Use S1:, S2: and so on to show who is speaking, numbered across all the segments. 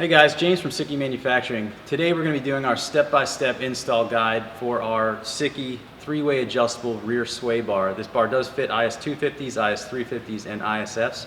S1: Hey guys, James from Sikky Manufacturing. Today we're going to be doing our step-by-step install guide for our Sikky 3-way adjustable rear sway bar. This bar does fit IS 250s, IS 350s, and ISFs,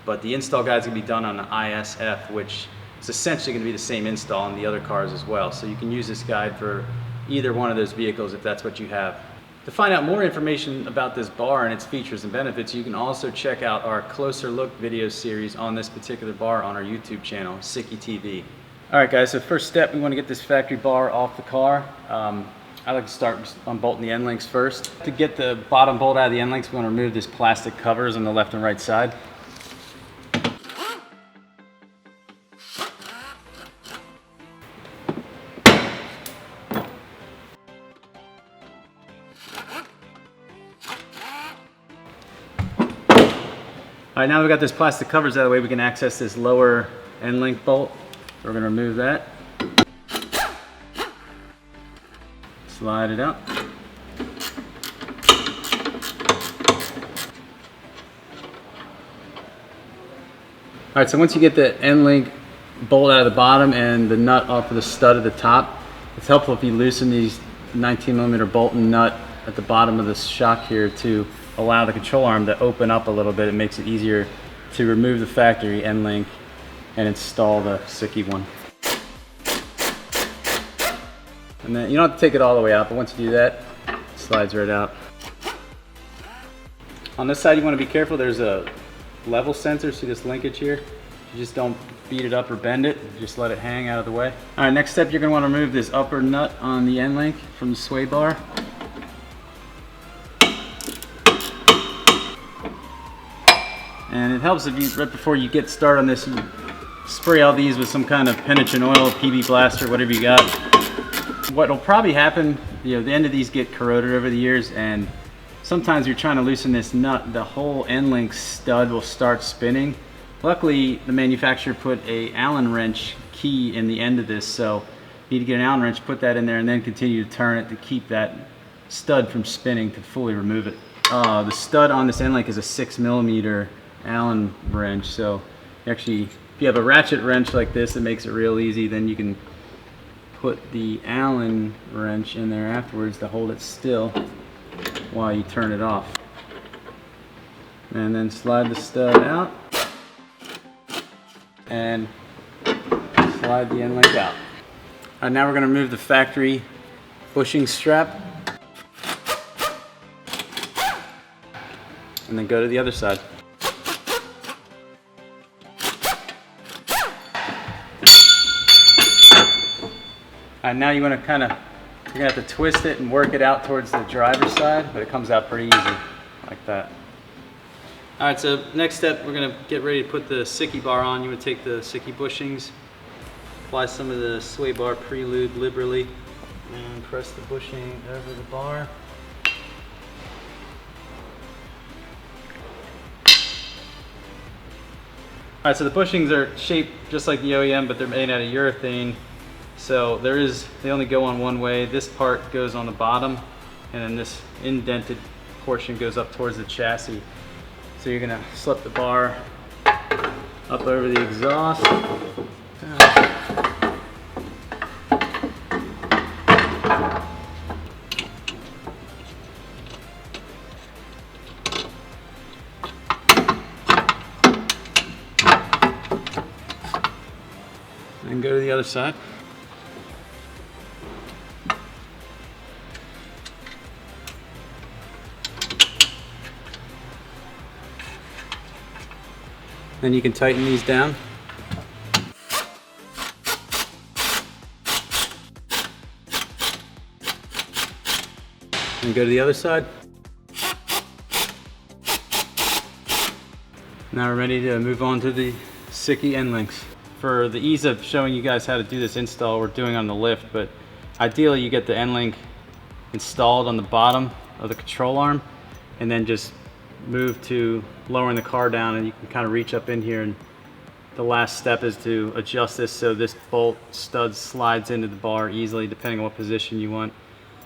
S1: but the install guide is going to be done on an ISF, which is essentially going to be the same install on the other cars as well. So you can use this guide for either one of those vehicles if that's what you have. To find out more information about this bar and its features and benefits, you can also check out our closer look video series on this particular bar on our YouTube channel, Sikky TV. Alright guys, so first step, we want to get this factory bar off the car. I like to start unbolting the end links first. To get the bottom bolt out of the end links, we want to remove this plastic covers on the left and right side. All right, now we've got this plastic covers out of the way, we can access this lower end link bolt. So we're going to remove that. Slide it out. All right, so once you get the end link bolt out of the bottom and the nut off of the stud at the top, it's helpful if you loosen these 19mm bolt and nut at the bottom of the shock here to allow the control arm to open up a little bit. It makes it easier to remove the factory end link and install the Sikky one. And then you don't have to take it all the way out, but once you do that, it slides right out. On this side, you want to be careful. There's a level sensor. See this linkage here? You just don't beat it up or bend it. Just let it hang out of the way. All right, next step, you're going to want to remove this upper nut on the end link from the sway bar. And it helps if you, right before you get started on this, you spray all these with some kind of penetrant oil, PB blaster, whatever you got. What will probably happen, the end of these get corroded over the years, and sometimes you're trying to loosen this nut, the whole end link stud will start spinning. Luckily, the manufacturer put a Allen wrench key in the end of this, so you need to get an Allen wrench, put that in there, and then continue to turn it to keep that stud from spinning to fully remove it. The stud on this end link is a 6mm Allen wrench, so actually if you have a ratchet wrench like this, it makes it real easy. Then you can put the Allen wrench in there afterwards to hold it still while you turn it off, and then slide the stud out and slide the end link out. Alright, now we're going to remove the factory bushing strap and then go to the other side. And now you want to you're going to have to twist it and work it out towards the driver's side, but it comes out pretty easy, like that. Alright, so next step, we're going to get ready to put the Sikky bar on. You would take the Sikky bushings, apply some of the sway bar preload liberally, and press the bushing over the bar. Alright, so the bushings are shaped just like the OEM, but they're made out of urethane. So they only go on one way. This part goes on the bottom, and then this indented portion goes up towards the chassis. So you're gonna slip the bar up over the exhaust. And go to the other side. Then you can tighten these down. And go to the other side. Now we're ready to move on to the Sikky end links. For the ease of showing you guys how to do this install, we're doing on the lift, but ideally you get the end link installed on the bottom of the control arm and then just move to lowering the car down, and you can kind of reach up in here, and the last step is to adjust this so this bolt stud slides into the bar easily depending on what position you want.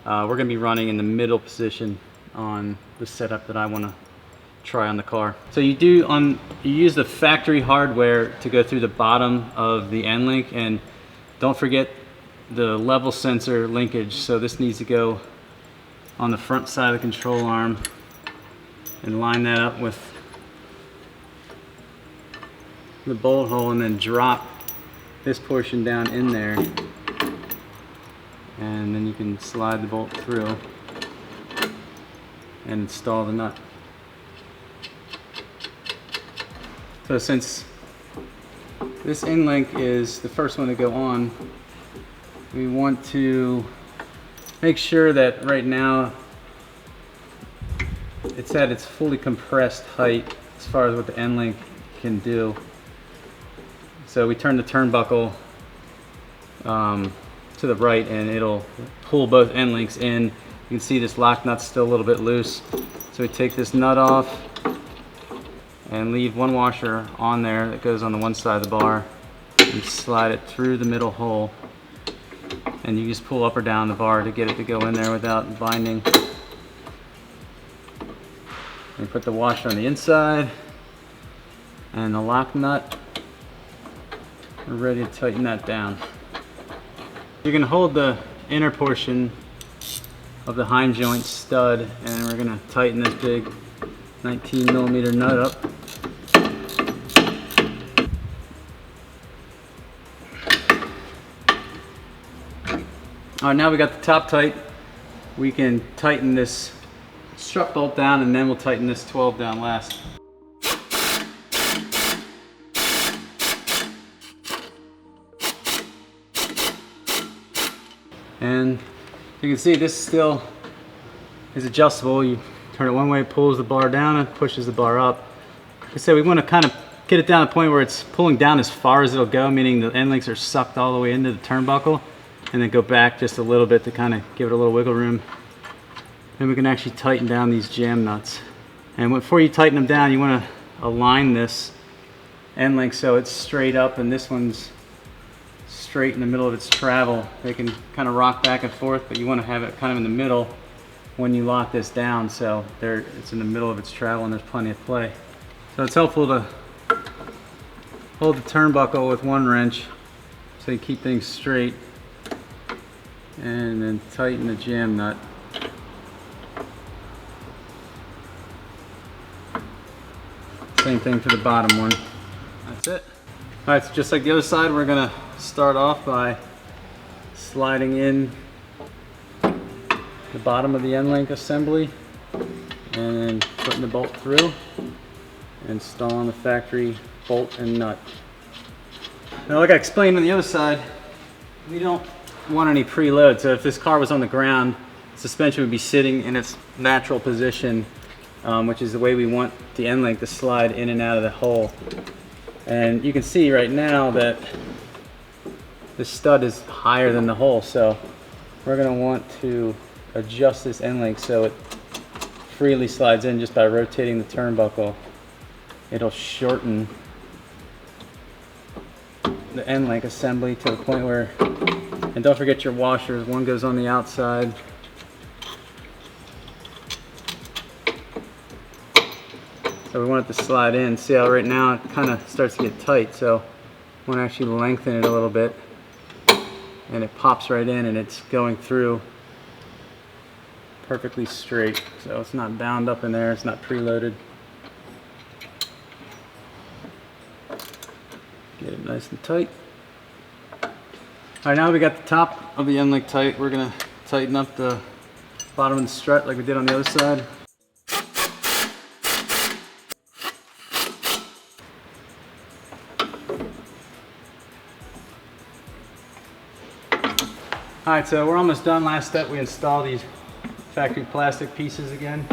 S1: We're going to be running in the middle position on the setup that I want to try on the car. So you use the factory hardware to go through the bottom of the end link, and don't forget the level sensor linkage. So this needs to go on the front side of the control arm and line that up with the bolt hole, and then drop this portion down in there, and then you can slide the bolt through and install the nut. So since this end link is the first one to go on, we want to make sure that right now it's at its fully compressed height as far as what the end link can do. So we turn the turnbuckle to the right, and it'll pull both end links in. You can see this lock nut's still a little bit loose. So we take this nut off and leave one washer on there that goes on the one side of the bar, and slide it through the middle hole. And you just pull up or down the bar to get it to go in there without binding. And put the washer on the inside and the lock nut. We're ready to tighten that down. You're going to hold the inner portion of the heim joint stud, and we're going to tighten this big 19mm nut up. Alright, now we got the top tight. We can tighten this strut bolt down, and then we'll tighten this 12 down last. And you can see this still is adjustable. You turn it one way, it pulls the bar down, and pushes the bar up. Like I said, we want to kind of get it down to the point where it's pulling down as far as it'll go, meaning the end links are sucked all the way into the turnbuckle, and then go back just a little bit to kind of give it a little wiggle room. Then we can actually tighten down these jam nuts. And before you tighten them down, you want to align this end link so it's straight up, and this one's straight in the middle of its travel. They can kind of rock back and forth, but you want to have it kind of in the middle when you lock this down, so it's in the middle of its travel and there's plenty of play. So it's helpful to hold the turnbuckle with one wrench so you keep things straight, and then tighten the jam nut. Same thing for the bottom one. That's it. Alright, so just like the other side, we're going to start off by sliding in the bottom of the end link assembly and then putting the bolt through, installing the factory bolt and nut. Now, like I explained on the other side, we don't want any preload. So if this car was on the ground, suspension would be sitting in its natural position, which is the way we want the end link to slide in and out of the hole. And you can see right now that the stud is higher than the hole, so we're going to want to adjust this end link so it freely slides in just by rotating the turnbuckle. It'll shorten the end link assembly to the point where, and don't forget your washers, one goes on the outside. So we want it to slide in. See how right now it kind of starts to get tight, so we want to actually lengthen it a little bit, and it pops right in and it's going through perfectly straight, so it's not bound up in there, it's not preloaded. Get it nice and tight. Alright, now we got the top of the end link tight, we're going to tighten up the bottom of the strut like we did on the other side. Alright, so we're almost done. Last step, we install these factory plastic pieces again.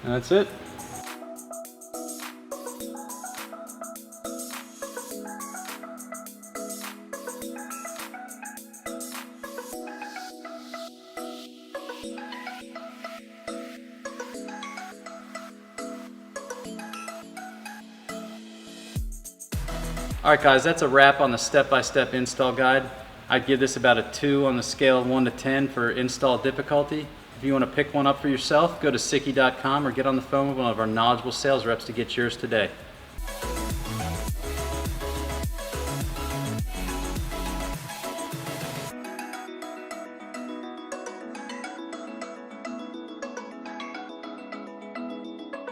S1: And that's it. Alright guys, that's a wrap on the step-by-step install guide. I'd give this about a 2 on the scale of 1 to 10 for install difficulty. If you want to pick one up for yourself, go to Sikky.com or get on the phone with one of our knowledgeable sales reps to get yours today.